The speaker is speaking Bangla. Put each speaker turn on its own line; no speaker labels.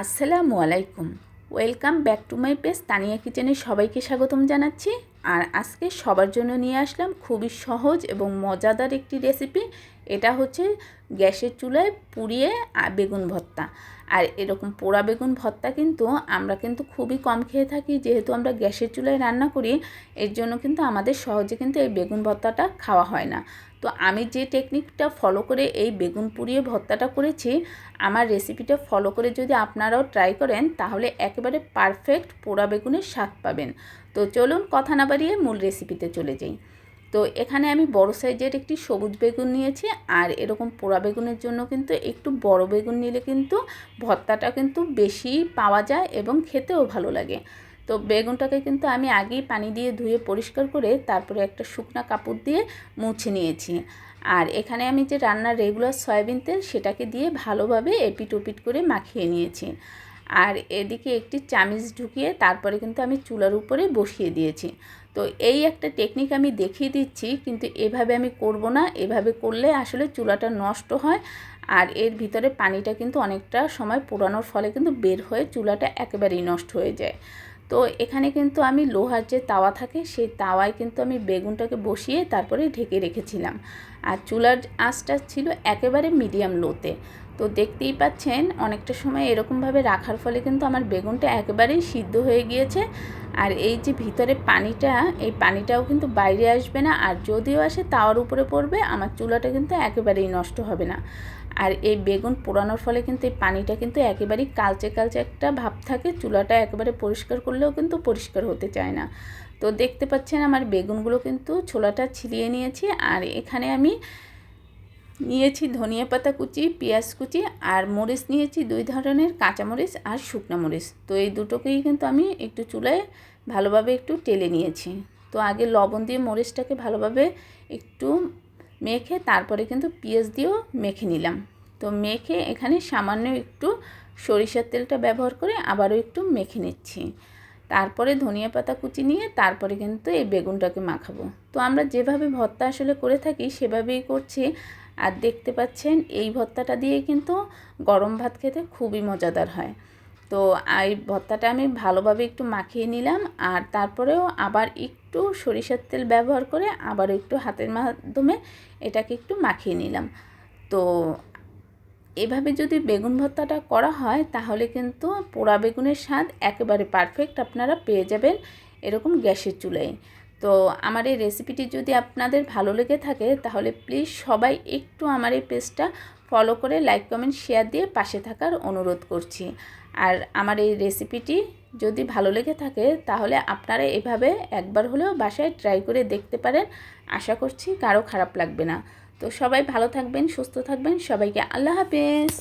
আসসালামু আলাইকুম। Welcome back to my page Tania কিচেনে সবাইকে স্বাগতম জানাচ্ছি। আর আজকে সবার জন্য নিয়ে আসলাম খুবই সহজ এবং মজাদার একটি রেসিপি। এটা হচ্ছে গ্যাসের চুলায় পুড়িয়ে বেগুন ভর্তা। আর এরকম পোড়া বেগুন ভর্তা কিন্তু আমরা খুবই কম খেয়ে থাকি, যেহেতু আমরা গ্যাসের চুলায় রান্না করি। এর জন্য কিন্তু আমাদের সহজে কিন্তু এই বেগুন ভর্তাটা খাওয়া হয় না। তো আমি যে টেকনিকটা ফলো করে এই বেগুন পুড়িয়ে ভর্তাটা করেছি, আমার রেসিপিটা ফলো করে যদি আপনারাও ট্রাই করেন তাহলে একেবারে পারফেক্ট পোড়া বেগুনের স্বাদ পাবেন। তো চলুন কথা না বাড়িয়ে মূল রেসিপিতে চলে যাই। তো এখানে আমি বড় সাইজের একটি সবুজ বেগুন নিয়েছি। আর এরকম পোড়া বেগুনের জন্য কিন্তু একটু বড় বেগুন নিলে কিন্তু ভর্তাটা কিন্তু বেশি পাওয়া যায় এবং খেতেও ভালো লাগে। তো বেগুনটাকে কিন্তু আমি আগেই পানি দিয়ে ধুয়ে পরিষ্কার করে তারপরে একটা শুকনা কাপড় দিয়ে মুছে নিয়েছি। আর এখানে আমি যে রান্নার রেগুলার সয়াবিন তেল সেটাকে দিয়ে ভালোভাবে এপিট ওপিট করে মাখিয়ে নিয়েছি। আর এদিকে একটি চামিচ ঢুকিয়ে তারপরে কিন্তু আমি চুলার উপরে বসিয়ে দিয়েছি। তো এই একটা টেকনিক আমি দেখিয়ে দিচ্ছি, কিন্তু এভাবে আমি করব না। এভাবে করলে আসলে চুলাটা নষ্ট হয় আর এর ভিতরে পানিটা কিন্তু অনেকটা সময় পোড়ানোর ফলে কিন্তু বের হয়ে চুলাটা একেবারেই নষ্ট হয়ে যায়। তো এখানে কিন্তু আমি লোহার যে তাওয়া থাকে সেই তাওয়ায় কিন্তু আমি বেগুনটাকে বসিয়ে তারপরে ঢেকে রেখেছিলাম। আর চুলার আঁচটা ছিল একেবারে মিডিয়াম লোতে। তো দেখতেই পাচ্ছেন অনেকটা সময় এরকমভাবে রাখার ফলে কিন্তু আমার বেগুনটা একেবারেই সিদ্ধ হয়ে গিয়েছে। আর এই যে ভিতরে পানিটা, এই পানিটাও কিন্তু বাইরে আসবে না। আর যদিও আসে তাওয়ার উপরে পড়বে, আমার চুলাটা কিন্তু একেবারেই নষ্ট হবে না। আর এই বেগুন পোড়ানোর ফলে কিন্তু এই পানিটা কিন্তু একেবারেই কালচে কালচে একটা ভাব থাকে। চুলাটা একেবারে পরিষ্কার করলেও কিন্তু পরিষ্কার হতে চায় না। তো দেখতে পাচ্ছেন আমার বেগুনগুলো কিন্তু ছোলাটা ছিলিয়ে নিয়েছি। আর এখানে আমি নিয়েছি ধনিয়া পাতা কুচি, পেঁয়াজ কুচি আর মরিচ নিয়েছি 2 ধরনের, কাঁচামরিচ আর শুকনো মরিচ। তো এই দুটোকেই কিন্তু আমি একটু চুলায় ভালোভাবে একটু টেলে নিয়েছি। তো আগে লবণ দিয়ে মরিচটাকে ভালোভাবে একটু মেখে তারপরে কিন্তু পেঁয়াজ দিয়েও মেখে নিলাম। তো মেখে এখানে সামান্য একটু সরিষার তেলটা ব্যবহার করে আবারও একটু মেখে নিচ্ছি। তারপরে ধনিয়া পাতা কুচি নিয়ে তারপরে কিন্তু এই বেগুনটাকে মাখাবো। তো আমরা যেভাবে ভর্তা আসলে করে থাকি সেভাবেই করছি। আর দেখতে পাচ্ছেন এই ভর্তাটা দিয়ে কিন্তু গরম ভাত খেতে খুবই মজাদার হয়। তো এই ভর্তাটা আমি ভালোভাবে একটু মাখিয়ে নিলাম। আর তারপরেও আবার একটু সরিষার তেল ব্যবহার করে আবার একটু হাতের মাধ্যমে এটাকে একটু মাখিয়ে নিলাম। তো এভাবে যদি বেগুন ভর্তাটা করা হয় তাহলে কিন্তু পোড়া বেগুনের স্বাদ একেবারে পারফেক্ট আপনারা পেয়ে যাবেন এরকম গ্যাসের চুলায়। তো আমার এই রেসিপিটি যদি আপনাদের ভালো লেগে থাকে তাহলে প্লিজ সবাই একটু আমার এই পেজটা ফলো করে লাইক কমেন্ট শেয়ার দিয়ে পাশে থাকার অনুরোধ করছি। আর আমার এই রেসিপিটি যদি ভালো লেগে থাকে তাহলে আপনারা এভাবে একবার হলেও বাসায় ট্রাই করে দেখতে পারেন। আশা করছি কারো খারাপ লাগবে না। তো সবাই ভালো থাকবেন, সুস্থ থাকবেন। সবাইকে আল্লাহ হাফেজ।